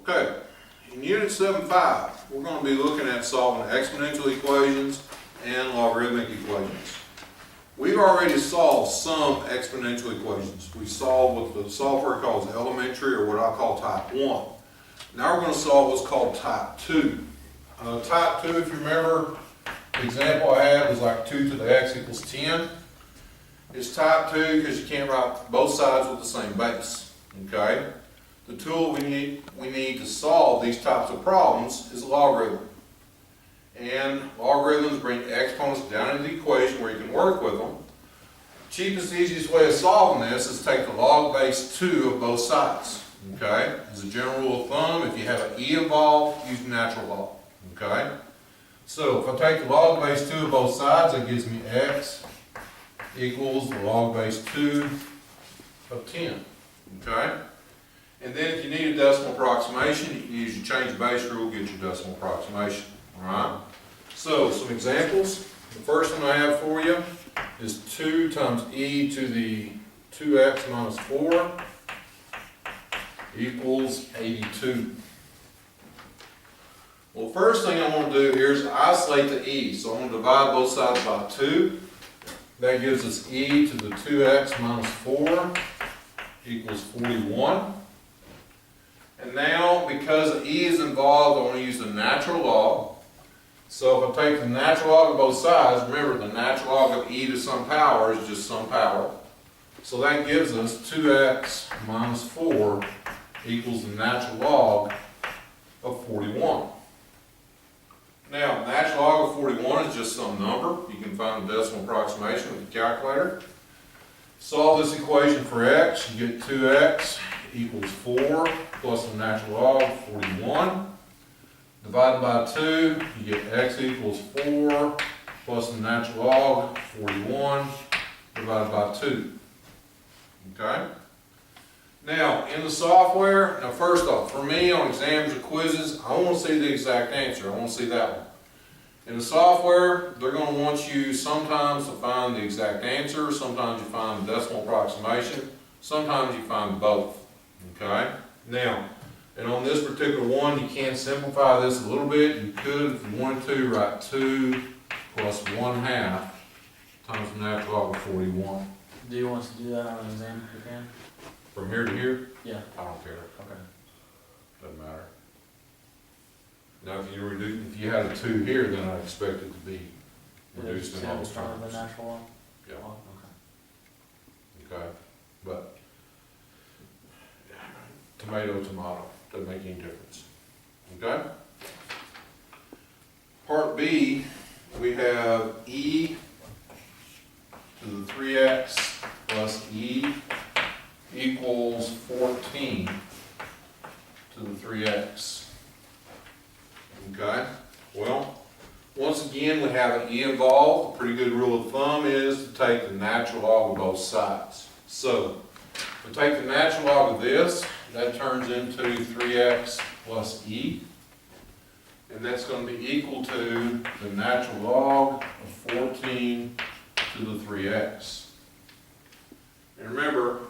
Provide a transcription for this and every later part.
Okay, in Unit 7.5, we're going to be looking at solving exponential equations and logarithmic equations. We've already solved some exponential equations. We solved what the software calls elementary, or what I call type 1. Now we're going to solve what's called type 2. Type 2, if you remember, the example I had was like 2 to the x equals 10. It's type 2 because you can't write both sides with the same base. Okay? The tool we need to solve these types of problems is a logarithm. And logarithms bring exponents down into the equation where you can work with them. Cheapest, easiest way of solving this is take the log base 2 of both sides. Okay? As a general rule of thumb, if you have an e involved, use natural log. Okay? So if I take the log base 2 of both sides, that gives me x equals the log base 2 of 10. Okay? And then if you need a decimal approximation, you can use your change base rule to get your decimal approximation. Alright? So, some examples. The first one I have for you is 2 times e to the 2x minus 4 equals 82. Well, first thing I want to do here is isolate the e. So I'm going to divide both sides by 2. That gives us e to the 2x minus 4 equals 41. And now, because e is involved, I want to use the natural log. So if I take the natural log of both sides, remember the natural log of e to some power is just some power. So that gives us 2x minus 4 equals the natural log of 41. Now, natural log of 41 is just some number. You can find the decimal approximation with the calculator. Solve this equation for x. You get 2x equals 4 plus the natural log of 41. Divided by 2, you get x equals 4 plus the natural log of 41 divided by 2. Okay? Now, in the software, now first off, for me on exams or quizzes, I want to see the exact answer. I want to see that one. In the software, they're going to want you sometimes to find the exact answer, sometimes you find the decimal approximation, sometimes you find both. Okay? Now, and on this particular one, you can simplify this a little bit. You could, if you wanted to, write 2 plus 1/2 times the natural log of 41. Do you want us to do that on an exam if you can? From here to here? Yeah. I don't care. Okay. Doesn't matter. Now, if you had a 2 here, then I expect it to be reduced in those The terms. natural law? Yeah. Oh, okay. Okay, but tomato, doesn't make any difference. Okay? Part B, we have e to the 3x plus e equals 14 to the 3x. Okay? Well, once again, we have an e involved. A pretty good rule of thumb is to take the natural log of both sides. So, if we take the natural log of this, that turns into 3x plus e. And that's going to be equal to the natural log of 14 to the 3x. And remember,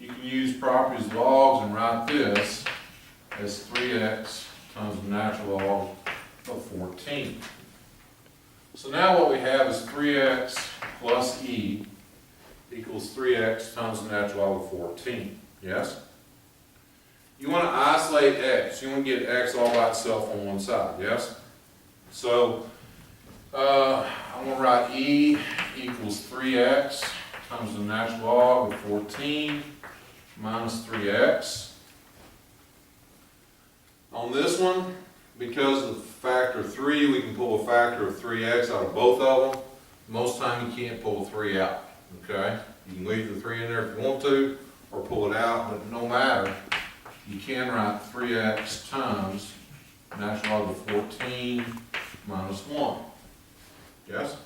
you can use properties of logs and write this as 3x times the natural log of 14. So now what we have is 3x plus e equals 3x times the natural log of 14. Yes? You want to isolate x. You want to get x all by itself on one side. Yes? So I'm going to write e equals 3x times the natural log of 14 minus 3x. On this one, because of the factor 3, we can pull a factor of 3x out of both of them. Most time you can't pull 3 out. Okay? You can leave the 3 in there if you want to, or pull it out, but no matter, you can write 3x times natural log of 14 minus 1. Yes?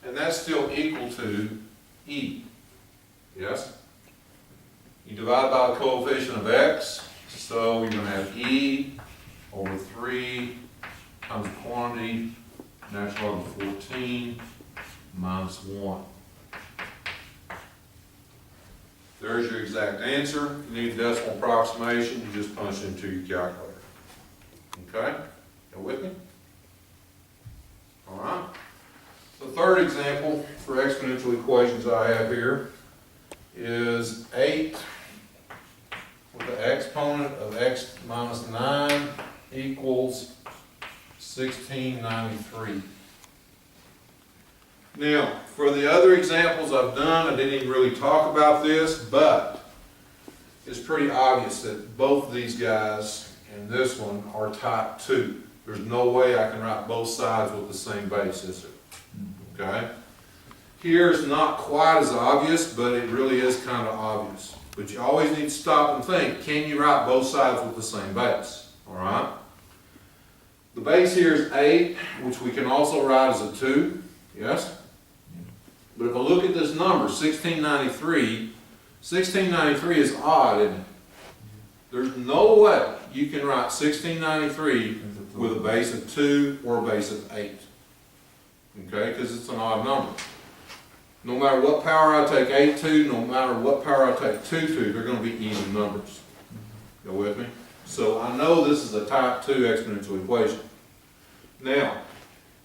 And that's still equal to e. Yes? You divide by the coefficient of x, so you're going to have e over 3 times the quantity natural log of 14 minus 1. There's your exact answer. If you need a decimal approximation, you just punch it into your calculator. Okay? You with me? All right. The third example for exponential equations I have here is 8 with the exponent of x minus 9 equals 1693. Now, for the other examples I've done, I didn't even really talk about this, but it's pretty obvious that both of these guys and this one are type 2. There's no way I can write both sides with the same base, is there? Okay? Here's not quite as obvious, but it really is kind of obvious. But you always need to stop and think, can you write both sides with the same base? Alright? The base here is 8, which we can also write as a 2. Yes? But if I look at this number, 1693, 1693 is odd, isn't it? There's no way you can write 1693 with a base of 2 or a base of 8. Okay, because it's an odd number. No matter what power I take 8 to, no matter what power I take 2 to, they're going to be even numbers. Go with me? So I know this is a type 2 exponential equation. Now,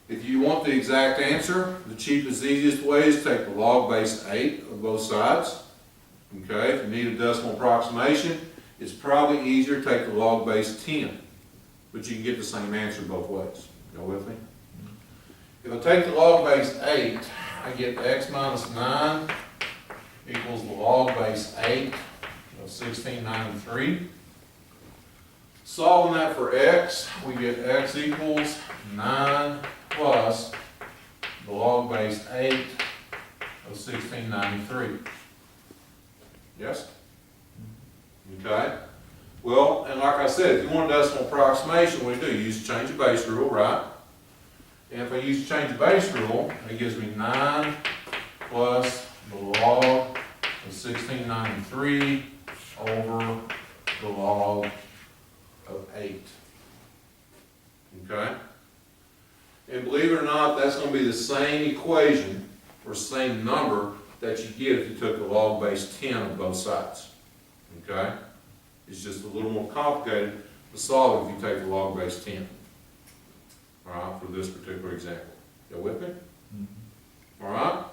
if you want the exact answer, the cheapest, easiest way is take the log base 8 of both sides. Okay, if you need a decimal approximation, it's probably easier to take the log base 10. But you can get the same answer both ways. Go with me? If I take the log base 8, I get x minus 9 equals the log base 8 of 1693. Solving that for x, we get x equals 9 plus the log base 8 of 1693. Yes? Okay? Well, and like I said, if you want a decimal approximation, what do you do? You use the change of base rule, right? And if I use the change of base rule, it gives me 9 plus the log of 1693 over the log of 8. Okay? And believe it or not, that's going to be the same equation or same number that you get if you took the log base 10 on both sides. Okay? It's just a little more complicated to solve if you take the log base 10. Alright, for this particular example. You with me? Mm-hmm. Alright?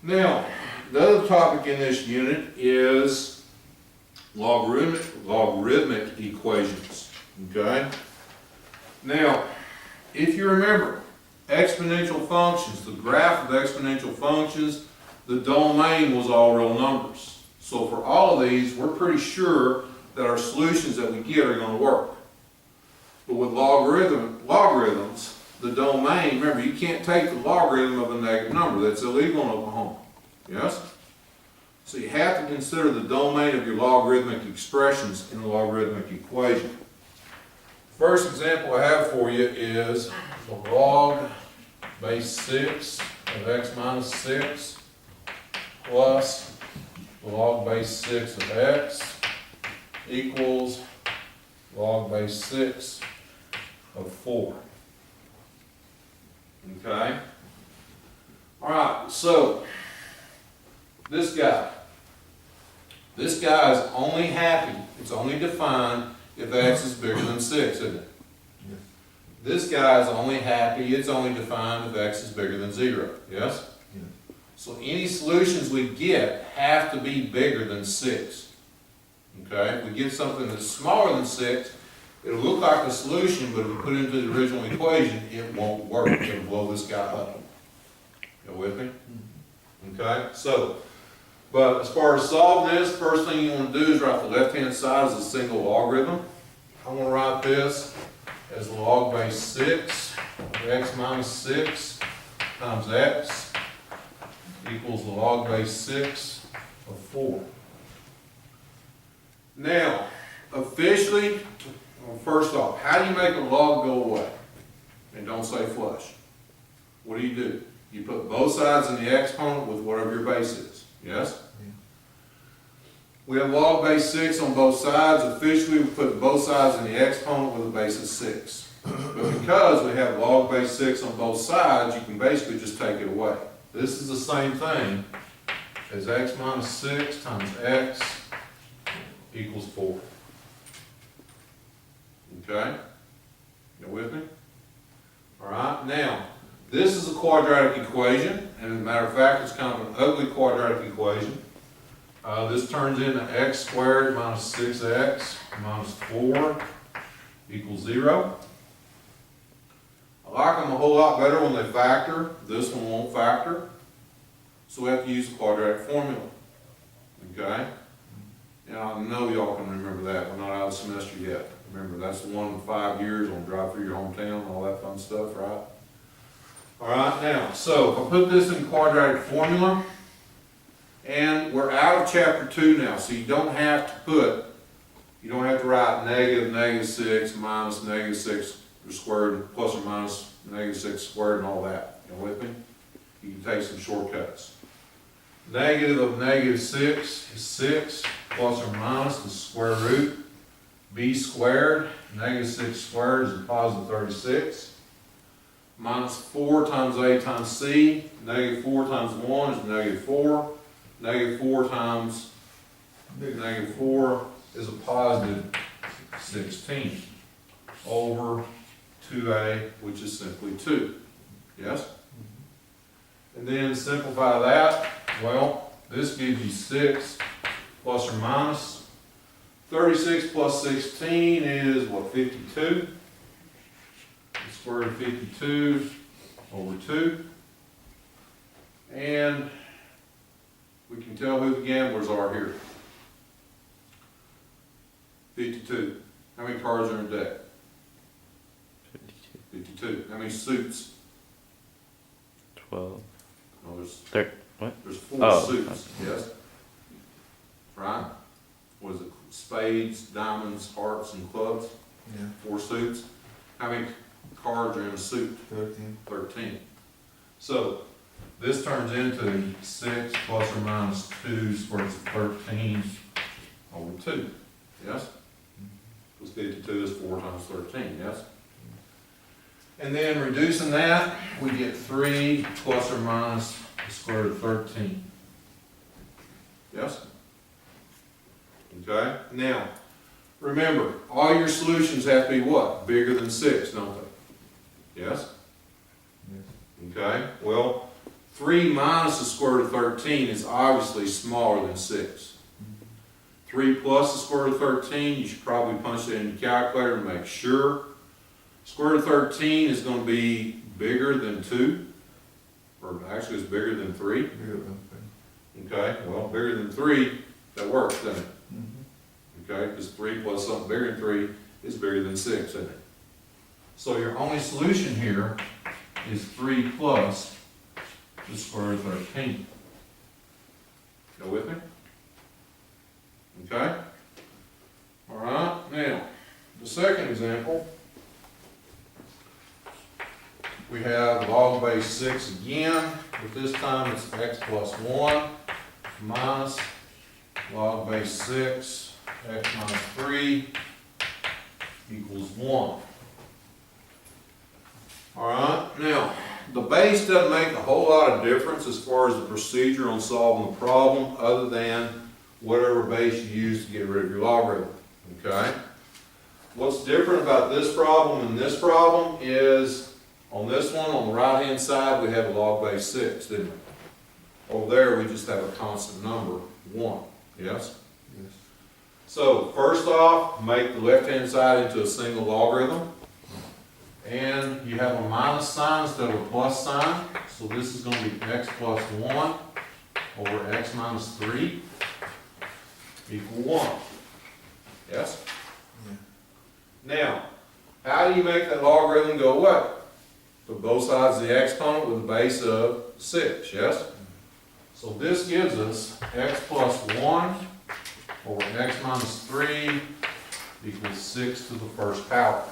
Now, the other topic in this unit is logarithmic equations. Okay? Now, if you remember, exponential functions, the graph of exponential functions, the domain was all real numbers. So for all of these, we're pretty sure that our solutions that we get are going to work. But with logarithms, the domain, remember, you can't take the logarithm of a negative number. That's illegal in Oklahoma. Yes? So you have to consider the domain of your logarithmic expressions in the logarithmic equation. First example I have for you is the log base 6 of x minus 6 plus the log base 6 of x equals log base 6 of 4. Okay? Alright, so this guy is only happy, it's only defined if x is bigger than 6, isn't it? Yes. This guy is only happy, it's only defined if x is bigger than 0, yes? Yes. So any solutions we get have to be bigger than 6. Okay? If we get something that's smaller than 6, it'll look like a solution, but if we put it into the original equation, it won't work. It'll blow this guy up. You with me? Okay? So, but as far as solving this, first thing you want to do is write the left-hand side as a single logarithm. I'm going to write this as log base 6 of x minus 6 times x equals the log base 6 of 4. Now, officially, well, first off, how do you make a log go away? And don't say flush. What do? You put both sides in the exponent with whatever your base is. Yes? Yeah. We have log base 6 on both sides. Officially, we put both sides in the exponent with a base of 6. But because we have log base 6 on both sides, you can basically just take it away. This is the same thing is x minus 6 times x equals 4. Okay? You with me? Alright, now, this is a quadratic equation, and as a matter of fact, it's kind of an ugly quadratic equation. This turns into x squared minus 6x minus 4 equals 0. I like them a whole lot better when they factor. This one won't factor. So we have to use the quadratic formula. Okay? Now, I know y'all can remember that. We're not out of the semester yet. Remember, that's the one in 5 years on drive through your hometown and all that fun stuff, right? Alright, now, so if I put this in quadratic formula, and we're out of chapter 2 now, so you don't have to write negative 6 minus negative 6 squared plus or minus negative 6 squared and all that. You with me? You can take some shortcuts. Negative of negative 6 is 6 plus or minus the square root. B squared, negative 6 squared is a positive 36. Minus 4 times A times C, negative 4 times 1 is negative 4. Negative 4 times negative 4 is a positive 16 over 2A, which is simply 2. Yes? And then simplify that. Well, this gives you 6 plus or minus. 36 plus 16 is what, 52? The square root of 52 over 2. And we can tell who the gamblers are here. 52. How many cards are in deck? 52. How many suits? 12. No, there's What? There's 4 Oh, suits, yes? Right? Was it spades, diamonds, hearts, and clubs? Yeah, 4 suits. How many cards are in a suit? 13. 13. So, this turns into 6 plus or minus 2 squared of 13 over 2, yes? Because 52 is 4 times 13, yes? And then reducing that, we get 3 plus or minus the square root of 13. Yes? Okay? Now, remember, all your solutions have to be what? Bigger than 6, don't they? Yes? Yes. Okay? Well, 3 minus the square root of 13 is obviously smaller than 6. 3 plus the square root of 13, you should probably punch that in your calculator to make sure. Square root of 13 is going to be bigger than 2, or actually it's bigger than 3. Bigger than Okay, well, bigger than 3, that works, doesn't it? 3. Okay, because 3 plus something bigger than 3 is bigger than 6, isn't it? So your only solution here is 3 plus the square root of 13. Go with me? Okay? Alright, now, the second example, we have log base 6 again, but this time it's x plus 1 minus log base 6, x minus 3 equals 1. Alright, now, the base doesn't make a whole lot of difference as far as the procedure on solving the problem, other than whatever base you use to get rid of your logarithm. Okay? What's different about this problem and this problem is, on this one, on the right-hand side, we have a log base 6, didn't we? Over there, we just have a constant number, 1. Yes? Yes. So, first off, make the left-hand side into a single logarithm. And you have a minus sign instead of a plus sign. So this is going to be x plus 1 over x minus 3 equal 1. Yes? Yeah. Now, how do you make that logarithm go away? Put both sides of the exponent with a base of 6, yes? So this gives us x plus 1 over x minus 3 equals 6 to the first power.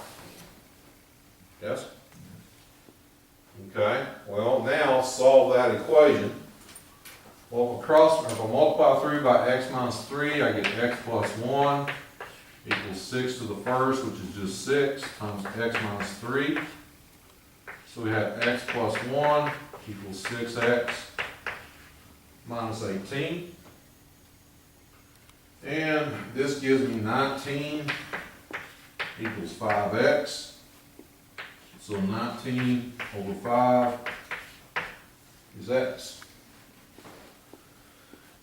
Yes? Okay, well now solve that equation. Well, if I multiply through by x minus 3, I get x plus 1 equals 6 to the first, which is just 6, times x minus 3. So we have x plus 1 equals 6x minus 18. And this gives me 19 equals 5x. So 19 over 5 is x.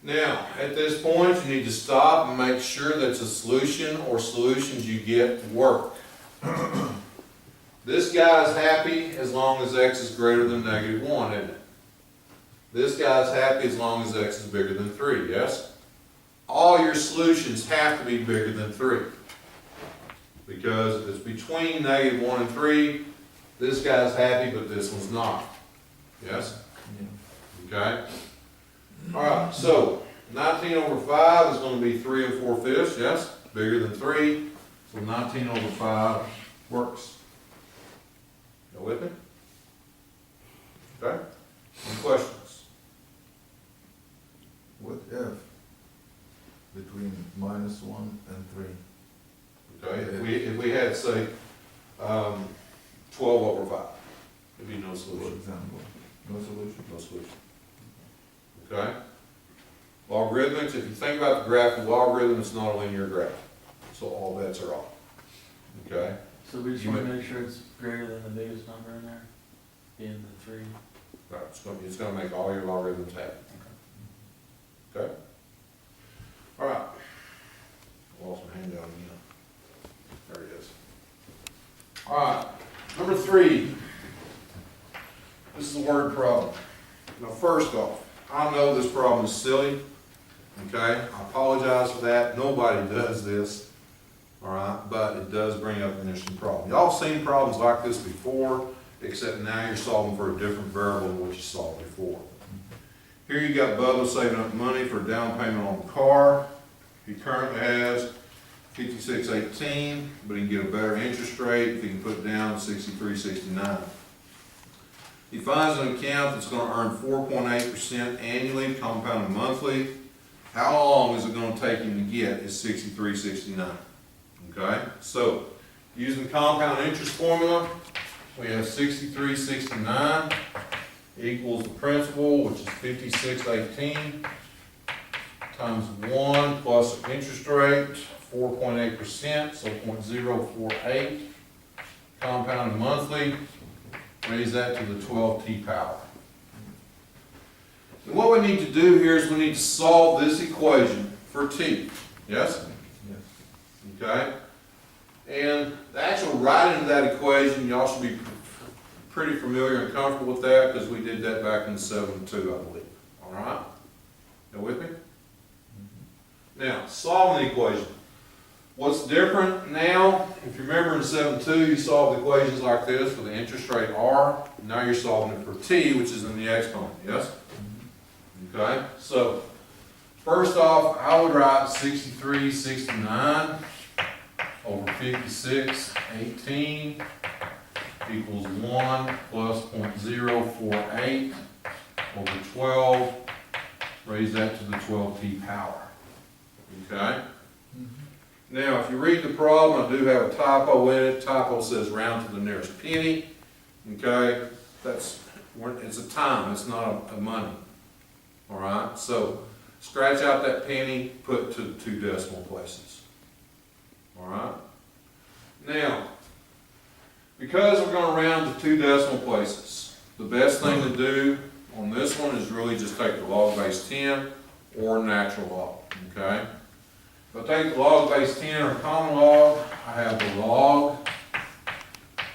Now, at this point, you need to stop and make sure that the solution or solutions you get work. This guy's happy as long as x is greater than -1, isn't it? This guy's happy as long as x is bigger than 3, yes? All your solutions have to be bigger than 3. Because if it's between -1 and 3, this guy's happy, but this one's not. Yes? Okay? Alright, so 19 over 5 is going to be 3 4/5, yes? Bigger than 3. So 19 over 5 works. You with me? Okay? Any questions? What if between -1 and 3? Okay, if we had, say, 12 over 5, there'd be no For solution. example, no solution? No solution. Okay? Logarithmics, if you think about the graph of logarithm, it's not a linear graph. So all bets are off. Okay? So we just You wanna make sure it's greater than the biggest number in there, being the 3. Right, it's gonna make all your logarithms happy. Okay? Alright. Lost my handout again. There it is. Alright, number 3. This is a word problem. Now first off, I know this problem is silly. Okay? I apologize for that. Nobody does this. Alright, but it does bring up an interesting problem. Y'all seen problems like this before, except now you're solving for a different variable than what you solved before. Here you got Bubba saving up money for a down payment on the car. He currently has $56.18, but he can get a better interest rate if he can put down $63.69. He finds an account that's going to earn 4.8% annually, compounded monthly. How long is it going to take him to get his $63.69? Okay, so using the compound interest formula, we have $63.69 equals the principal, which is $56.18, times 1 plus the interest rate, 4.8%, so 0.048, compounded monthly, raise that to the 12t power. And what we need to do here is we need to solve this equation for t, yes? Yes. Okay? And the actual writing of that equation, y'all should be pretty familiar and comfortable with that because we did that back in 7.2, I believe. All right? You with me? Now, solving the equation. What's different now, if you remember in 7.2, you solved equations like this for the interest rate R. Now you're solving it for t, which is in the exponent, yes? Okay? So, first off, I would write 63.69 over 56.18 equals 1 plus 0.048 over 12. Raise that to the 12t power. Okay? Now, if you read the problem, I do have a typo in it. Typo says round to the nearest penny. Okay? It's a time, it's not a money. All right? So, scratch out that penny, put to 2 decimal places. All right? Now, because we're going to round to 2 decimal places, the best thing to do on this one is really just take the log base 10 or natural log. Okay? If I take the log base 10 or common log, I have the log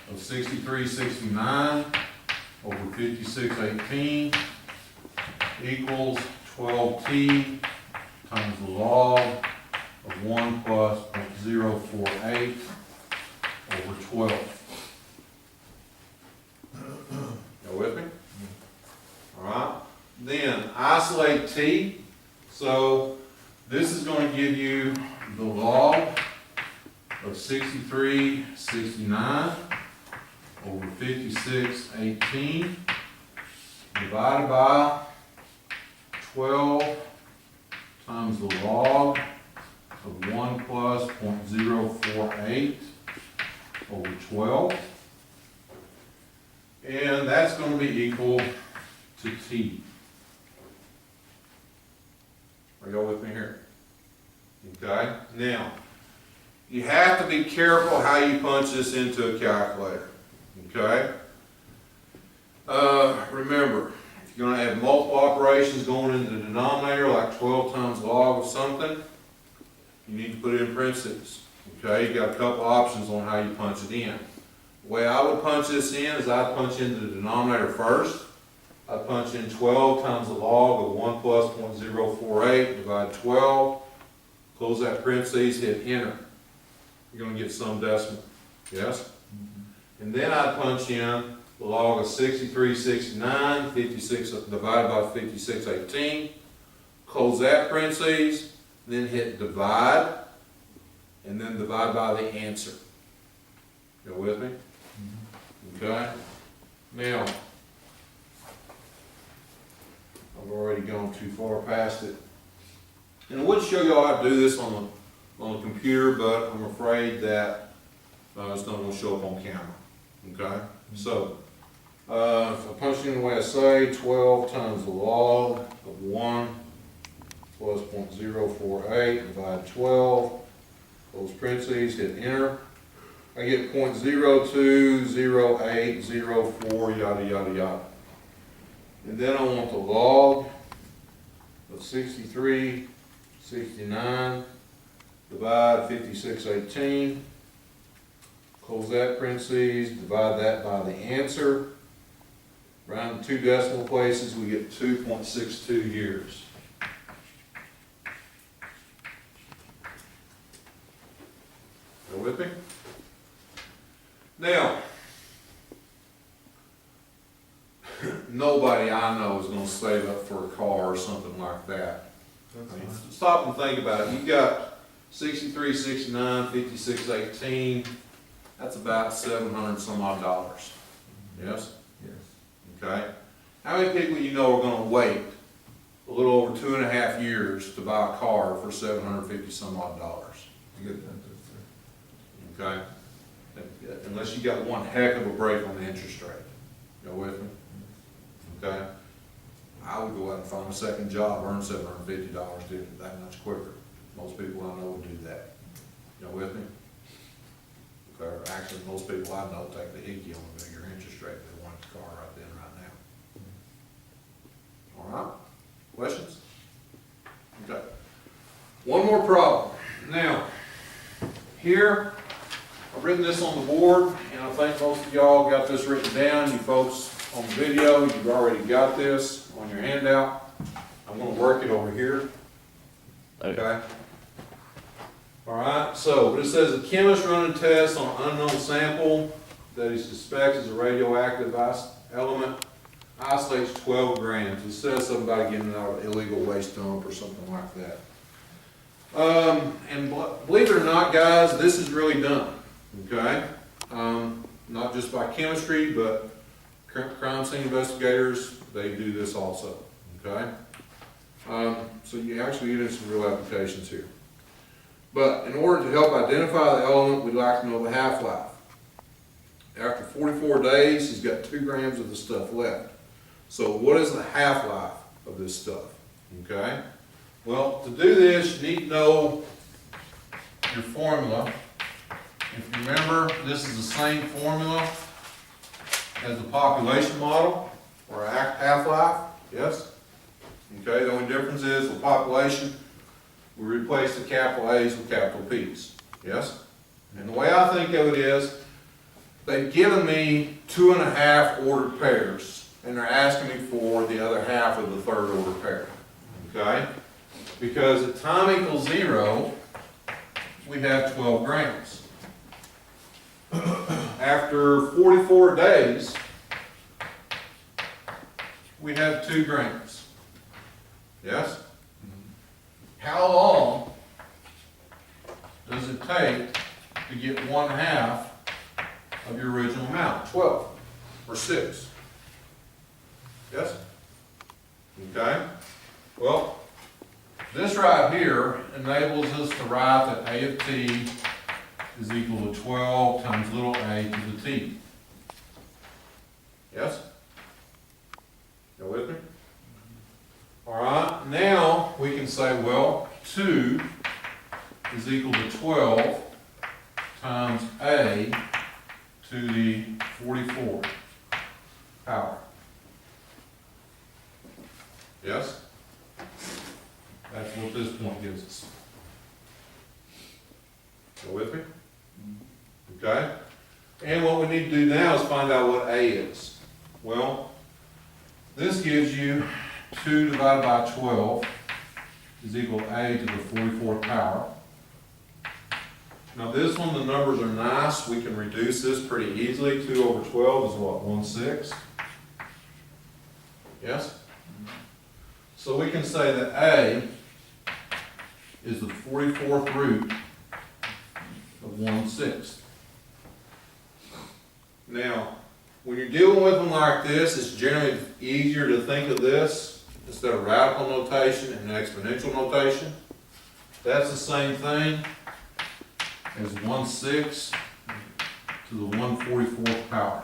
of 63.69 over 56.18 equals 12t times the log of 1 plus 0.048 over 12. Y'all with me? Alright. Then isolate t. So this is going to give you the log of 63.69 over 56.18 divided by 12 times the log of 1 plus 0.048 over 12. And that's going to be equal to t. Are y'all with me here? Okay, now, you have to be careful how you punch this into a calculator, okay? Remember, if you're gonna have multiple operations going into the denominator, like 12 times log of something, you need to put it in parentheses, okay? You got a couple options on how you punch it in. The way I would punch this in is I'd punch into the denominator first. I'd punch in 12 times the log of 1 plus 0.048, divide 12, close that parentheses, hit enter. You're gonna get some decimal, yes? And then I'd punch in the log of 6369, 56 divided by 5618, close that parentheses, then hit divide, and then divide by the answer. You with me? Okay? Now, I've already gone too far past it. And I would show y'all how to do this on the computer, but I'm afraid that it's not going to show up on camera. Okay? So, if I punch in the way I say, 12 times the log of 1 plus 0.048, divide 12, close parentheses, hit enter. I get 0.020804, yada, yada, yada. And then I want the log of 6369, divide 5618, close that parentheses, divide that by the answer. Round to 2 decimal places, we get 2.62 years. You with me? Now, nobody I know is going to save up for a car or something like that. That's I mean, fine. stop and think about it. You got 63, 69, 56, 18. That's about 700 some odd dollars. Yes? Yes. Okay. How many people you know are going to wait a little over 2.5 years to buy a car for 750 some odd dollars? You get that, that's Okay. Unless you got one heck of a break on the interest rate. You with me? Okay. I would go out and find a second job, earn $750, do it that much quicker. Most people I know would do that. You with me? Okay. Actually, most people I know take the hickey on a bigger interest rate. They want the car right then, right now. All right. Questions? Okay. One more problem. Now, here, I've written this on the board, and I think most of y'all got this written down. You folks on the video, you've already got this on your handout. I'm going to work it over here. Okay? All right, so what it says, a chemist running tests on an unknown sample that he suspects is a radioactive element isolates 12 grams. It says something about getting it out of illegal waste dump or something like that. And believe it or not, guys, this is really done. Okay? Not just by chemistry, but crime scene investigators, they do this also. Okay? So you actually get into some real applications here. But in order to help identify the element, we'd like to know the half-life. After 44 days, he's got 2 grams of the stuff left. So what is the half-life of this stuff? Okay? Well, to do this, you need to know your formula. If you remember, this is the same formula as the population model, or half-life, yes? Okay, the only difference is the population, we replace the capital A's with capital P's, yes? And the way I think of it is, they've given me 2.5 ordered pairs, and they're asking me for the other half of the 3rd order pair, okay? Because at time equals 0, we have 12 grams. After 44 days, we have 2 grams. Yes? How long does it take to get 1/2 of your original amount? 12 or 6. Yes? Okay? Well, this right here enables us to write that A of t is equal to 12 times little a to the t. Yes? You with me? All right, now we can say say, well, 2 is equal to 12 times A to the 44 power. Yes? That's what this point gives us. Go with me? Okay? And what we need to do now is find out what A is. Well, this gives you 2 divided by 12 is equal to A to the 44th power. Now this one, the numbers are nice. We can reduce this pretty easily. 2 over 12 is what, 1/6? Yes? So we can say that A is the 44th root of 1/6. Now, when you're dealing with them like this, it's generally easier to think of this instead of radical notation and exponential notation. That's the same thing as 1/6 to the 1/44th power.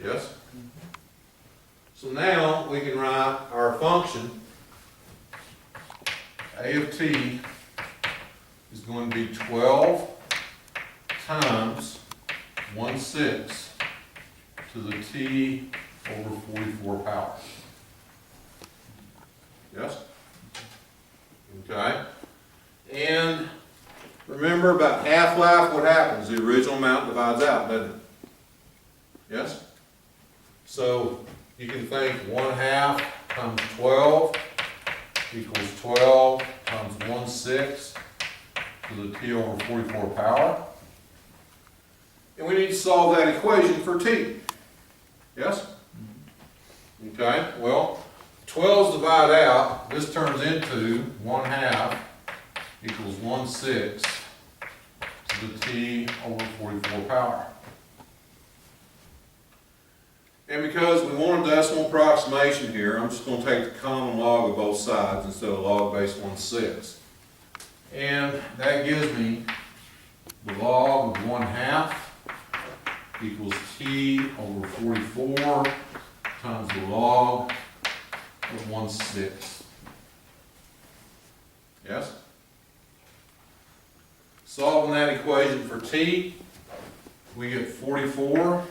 Yes? So now we can write our function. A of t is going to be 12 times 1/6 to the t over 44 power. Yes? Okay. And remember about half-life, what happens? The original amount divides out, doesn't it? Yes? So you can think 1/2 times 12 equals 12 times 1/6 to the t over 44 power. And we need to solve that equation for t. Yes? Okay, well, 12's divide out, this turns into 1/2 equals 1/6 to the t over 44 power. And because we want a decimal approximation here, I'm just going to take the common log of both sides instead of log base 1/6. And that gives me the log of 1/2 equals t over 44 times the log of 1/6. Yes? Solving that equation for t, we get 44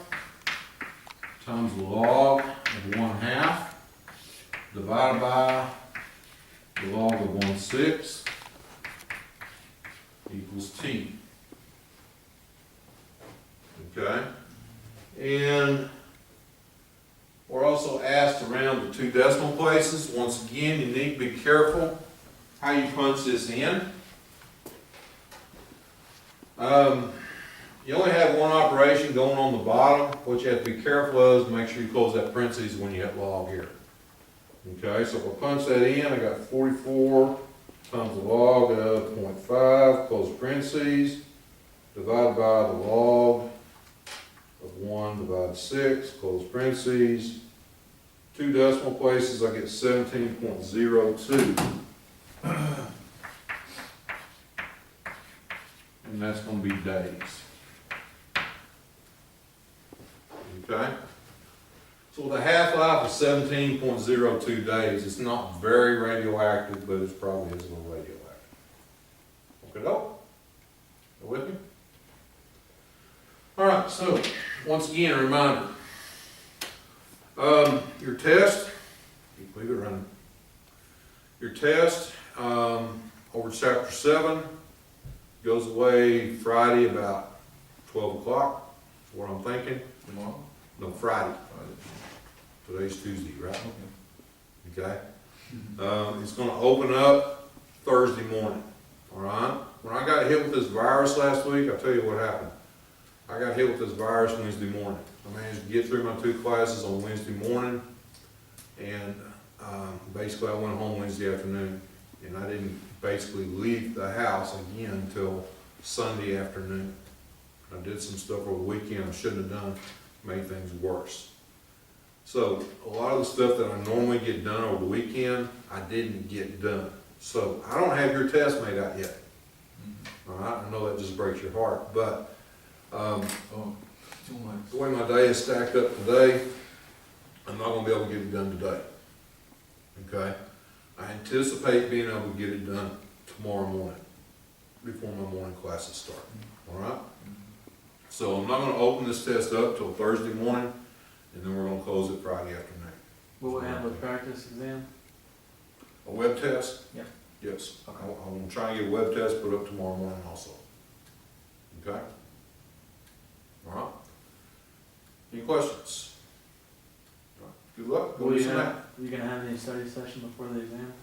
times the log of 1/2 divided by the log of 1/6 equals t. Okay? And we're also asked to round to 2 decimal places. Once again, you need to be careful how you punch this in. You only have one operation going on the bottom. What you have to be careful of is make sure you close that parentheses when you hit log here. Okay, so if I punch that in, I got 44 times the log of 0.5, close parentheses, divided by the log of 1 divided 6, close parentheses. 2 decimal places, I get 17.02. And that's going to be days. Okay? So with a half-life of 17.02 days, it's not very radioactive, but it probably is a little radioactive. Okay, go with me? All right, so once again, a reminder. Your test, leave it running. Your test over chapter 7 goes away Friday about 12 o'clock, is what I'm thinking. Tomorrow? No, Friday. Friday. Today's Tuesday, right? Okay. Okay? It's gonna open up Thursday morning, all right? When I got hit with this virus last week, I'll tell you what happened. I got hit with this virus Wednesday morning. I managed to get through my 2 classes on Wednesday morning, and basically I went home Wednesday afternoon, and I didn't basically leave the house again until Sunday afternoon. I did some stuff over the weekend I shouldn't have done, made things worse. So a lot of the stuff that I normally get done over the weekend, I didn't get done. So I don't have your test made out yet. All right, I know that just breaks your heart, but Oh, too much. the way my day is stacked up today, I'm not gonna be able to get it done today. Okay? I anticipate being able to get it done tomorrow morning, before my morning classes start, all right? So I'm not gonna open this test up till Thursday morning, and then we're gonna close it Friday afternoon. Will we have a practice exam? A web test? Yep. Yes. Okay. I'm gonna try and get a web test put up tomorrow morning also. Okay? All right? Any questions? All right. Good luck. Go Will do you some have, math. you gonna have any study session before the exam?